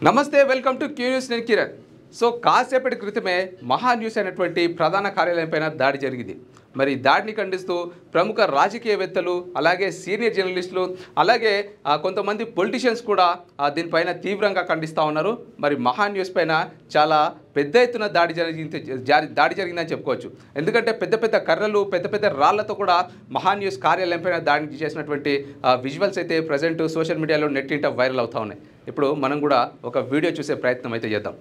నమస్తే welcome to Q news. నేను Kiran. So కాసేపటి క్రితమే మహా న్యూస్ అయినటువంటి ప్రధాన కార్యాలయం పైన దాడి జరిగింది. మరి దాడిని ఖండిస్తూ ప్రముఖ రాజకీయవేత్తలు, అలాగే సీనియర్ జర్నలిస్టులు, అలాగే కొంతమంది పొలిటీషియన్స్ కూడా దీనిపైన తీవ్రంగా ఖండిస్తూ ఉన్నారు. మరి మహా న్యూస్ పైన చాలా పెద్ద ఎత్తున దాడి జరిగిందని చెప్పుకోవచ్చు. ఎందుకంటే పెద్ద పెద్ద కర్రలు, పెద్ద పెద్ద రాళ్లతో కూడా మహా న్యూస్ కార్యాలయం పైన దాడి చేసినటువంటి విజువల్స్ అయితే ప్రజెంట్ సోషల్ మీడియాలో నెట్టింట వైరల్ అవుతూ ఉన్నాయి. ఇప్పుడు మనం కూడా ఒక వీడియో చూసే ప్రయత్నం అయితే చేద్దాం.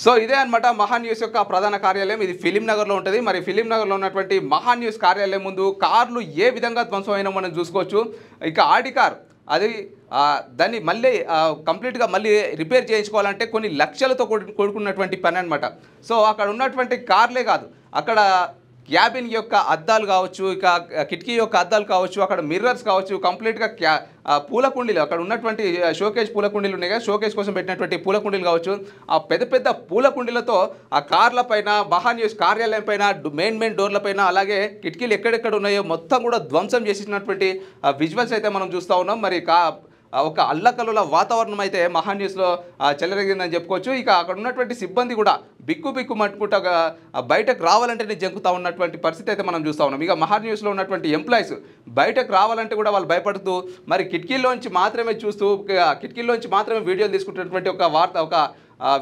సో ఇదే అనమాట మహా న్యూస్ యొక్క ప్రధాన కార్యాలయం. ఇది ఫిలిం నగర్లో ఉంటుంది. మరి ఫిలిం నగర్లో ఉన్నటువంటి మహా న్యూస్ కార్యాలయం ముందు కార్లు ఏ విధంగా ధ్వంసమైనా మనం చూసుకోవచ్చు. ఇక ఆడి కార్ అది దాన్ని మళ్ళీ కంప్లీట్గా మళ్ళీ రిపేర్ చేయించుకోవాలంటే కొన్ని లక్షలతో కూడుకున్నటువంటి పని అనమాట. సో అక్కడ ఉన్నటువంటి కార్లే కాదు, అక్కడ క్యాబిన్ యొక్క అద్దాలు కావచ్చు, ఇక కిటికీ యొక్క అద్దాలు కావచ్చు, అక్కడ మిర్రర్స్ కావచ్చు, కంప్లీట్గా పూల కుండీలు, అక్కడ ఉన్నటువంటి షోకేజ్ పూల కుండీలు ఉన్నాయి కదా, షోకేజ్ కోసం పెట్టినటువంటి పూల కుండీలు కావచ్చు, ఆ పెద్ద పెద్ద పూల కుండీలతో ఆ కార్ల పైన, మహా న్యూస్ కార్యాలయం పైన, మెయిన్ డోర్ల పైన, అలాగే కిటికీలు ఎక్కడెక్కడ ఉన్నాయో మొత్తం కూడా ధ్వంసం చేసినటువంటి విజువల్స్ అయితే మనం చూస్తూ ఉన్నాం. మరి ఒక అల్లకల్లుల వాతావరణం అయితే మహా న్యూస్లో చెలరేగిందని చెప్పుకోవచ్చు. ఇక అక్కడ ఉన్నటువంటి సిబ్బంది కూడా బిక్కు మట్టుకుంటా బయటకు రావాలంటేనే జంకుతా ఉన్నటువంటి పరిస్థితి అయితే మనం చూస్తూ ఉన్నాం. ఇక మహా న్యూస్లో ఉన్నటువంటి ఎంప్లాయీస్ బయటకు రావాలంటే కూడా వాళ్ళు భయపడుతూ మరి కిటికీల్లోంచి మాత్రమే చూస్తూ, కిటికీల్లోంచి మాత్రమే వీడియోలు తీసుకుంటున్నటువంటి ఒక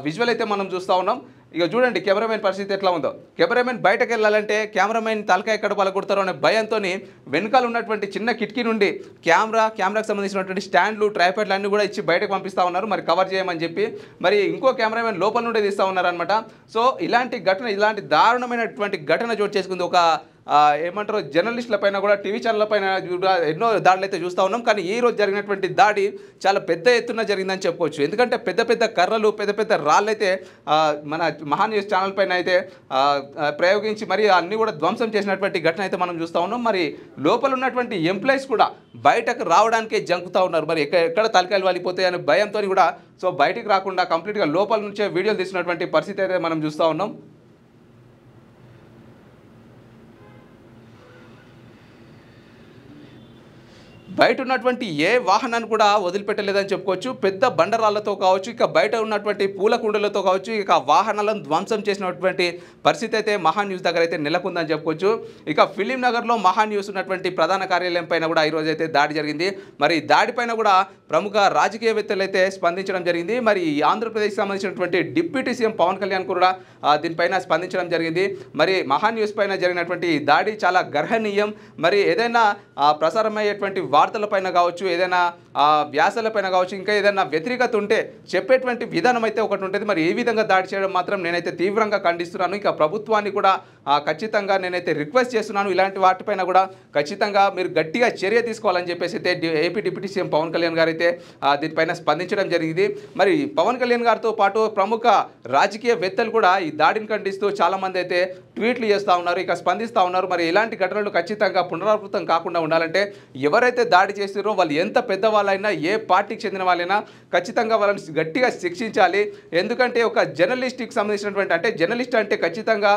విజువల్ అయితే మనం చూస్తూ ఉన్నాం. ఇక చూడండి కెమెరామెన్ పరిస్థితి ఎట్లా ఉందో. కెమెరామెన్ బయటకు వెళ్ళాలంటే కెమెరామెన్ తలకాయ ఎక్కడ పలగొడతారో అనే భయంతో వెనకాల ఉన్నటువంటి చిన్న కిటికీ నుండి కెమెరాకు సంబంధించినటువంటి స్టాండ్లు, ట్రైపాడ్లు అన్నీ కూడా ఇచ్చి బయటకు పంపిస్తూ ఉన్నారు, మరి కవర్ చేయమని చెప్పి. మరి ఇంకో కెమెరామెన్ లోపల నుండే తీస్తూ ఉన్నారనమాట. సో ఇలాంటి దారుణమైనటువంటి ఘటన చోటు చేసుకుంది. ఒక ఏమంటారు, జర్నలిస్టుల పైన కూడా, టీవీ ఛానళ్ళ పైన కూడా ఎన్నో దాడులు అయితే చూస్తూ ఉన్నాం. కానీ ఈ రోజు జరిగినటువంటి దాడి చాలా పెద్ద ఎత్తున జరిగిందని చెప్పుకోవచ్చు. ఎందుకంటే పెద్ద పెద్ద కర్రలు, పెద్ద పెద్ద రాళ్ళు అయితే మన మహా న్యూస్ ఛానల్ పైన అయితే ప్రయోగించి మరి అన్నీ కూడా ధ్వంసం చేసినటువంటి ఘటన అయితే మనం చూస్తూ ఉన్నాం. మరి లోపల ఉన్నటువంటి ఎంప్లాయీస్ కూడా బయటకు రావడానికే జంకుతూ ఉన్నారు. మరి ఎక్కడ తలకాయలు వాలిపోతాయి అనే భయంతో కూడా సో బయటికి రాకుండా కంప్లీట్గా లోపల నుంచే వీడియోలు తీసినటువంటి పరిస్థితి అయితే మనం చూస్తూ ఉన్నాం. బయట ఉన్నటువంటి ఏ వాహనాన్ని కూడా వదిలిపెట్టలేదని చెప్పుకోవచ్చు. పెద్ద బండరాళ్లతో కావచ్చు, ఇక బయట ఉన్నటువంటి పూల కుండలతో కావచ్చు, ఇక వాహనాలను ధ్వంసం చేసినటువంటి పరిస్థితి అయితే మహా న్యూస్ దగ్గర అయితే నెలకొందని చెప్పుకోవచ్చు. ఇక ఫిలిం నగర్లో మహా న్యూస్ ఉన్నటువంటి ప్రధాన కార్యాలయం పైన కూడా ఈరోజు అయితే దాడి జరిగింది. మరి దాడిపైన కూడా ప్రముఖ రాజకీయవేత్తలు అయితే స్పందించడం జరిగింది. మరి ఆంధ్రప్రదేశ్కి సంబంధించినటువంటి డిప్యూటీ సీఎం పవన్ కళ్యాణ్ కూడా దీనిపైన స్పందించడం జరిగింది. మరి మహా న్యూస్ పైన జరిగినటువంటి దాడి చాలా గర్హనీయం. మరి ఏదైనా ప్రసారమయ్యేటువంటి వార్తలపైన కావచ్చు, ఏదైనా వ్యాసాలపైన కావచ్చు, ఇంకా ఏదైనా వ్యతిరేకత ఉంటే చెప్పేటువంటి విధానం అయితే ఒకటి ఉంటుంది. మరి ఈ విధంగా దాడి చేయడం మాత్రం నేనైతే తీవ్రంగా ఖండిస్తున్నాను. ఇక ప్రభుత్వాన్ని కూడా ఖచ్చితంగా నేనైతే రిక్వెస్ట్ చేస్తున్నాను, ఇలాంటి వాటిపైన కూడా ఖచ్చితంగా మీరు గట్టిగా చర్య తీసుకోవాలని చెప్పేసి అయితే AP deputy CM Pawan Kalyan garu అయితే దీనిపైన స్పందించడం జరిగింది. మరి పవన్ కళ్యాణ్ గారితో పాటు ప్రముఖ రాజకీయవేత్తలు కూడా ఈ దాడిని ఖండిస్తూ చాలామంది అయితే ట్వీట్లు చేస్తూ ఉన్నారు, ఇక స్పందిస్తూ ఉన్నారు. మరి ఇలాంటి ఘటనలు ఖచ్చితంగా పునరావృతం కాకుండా ఉండాలంటే ఎవరైతే దాడి చేస్తారో వాళ్ళు ఎంత పెద్దవాళ్ళైనా, ఏ పార్టీకి చెందిన వాళ్ళైనా ఖచ్చితంగా వాళ్ళని గట్టిగా శిక్షించాలి. ఎందుకంటే ఒక జర్నలిస్ట్కి సంబంధించినటువంటి, అంటే జర్నలిస్ట్ అంటే ఖచ్చితంగా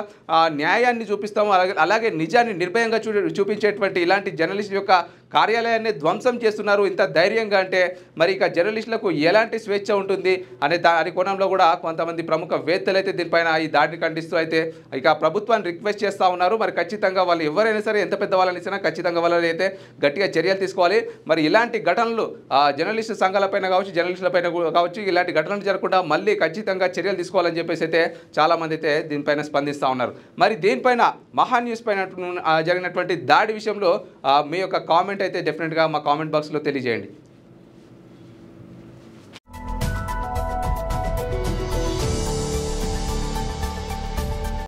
న్యాయాన్ని చూపిస్తాము, అలాగే నిజాన్ని నిర్భయంగా చూపించేటువంటి ఇలాంటి జర్నలిస్ట్ యొక్క కార్యాలయాన్ని ధ్వంసం చేస్తున్నారు ఇంత ధైర్యంగా అంటే మరి ఇక జర్నలిస్టులకు ఎలాంటి స్వేచ్ఛ ఉంటుంది అనే దాని కోణంలో కూడా కొంతమంది ప్రముఖ వేత్తలు అయితే దీనిపైన ఈ దాడిని ఖండిస్తూ అయితే ఇక ప్రభుత్వాన్ని రిక్వెస్ట్ చేస్తూ ఉన్నారు. మరి ఖచ్చితంగా వాళ్ళు ఎవరైనా సరే, ఎంత పెద్ద వాళ్ళని ఇచ్చినా ఖచ్చితంగా వాళ్ళని అయితే గట్టిగా చర్యలు తీసుకోవాలి. మరి ఇలాంటి ఘటనలు జర్నలిస్టు సంఘాలపైన కావచ్చు, జర్నలిస్టులపైన కావచ్చు, ఇలాంటి ఘటనలు జరగకుండా మళ్ళీ ఖచ్చితంగా చర్యలు తీసుకోవాలని చెప్పేసి అయితే చాలామంది అయితే దీనిపైన స్పందిస్తూ ఉన్నారు. మరి దీనిపైన మహా న్యూస్ పైన జరిగినటువంటి దాడి విషయంలో మీ యొక్క కామెంట్ అయితే డెఫినెట్గా మా కామెంట్ బాక్స్లో తెలియజేయండి.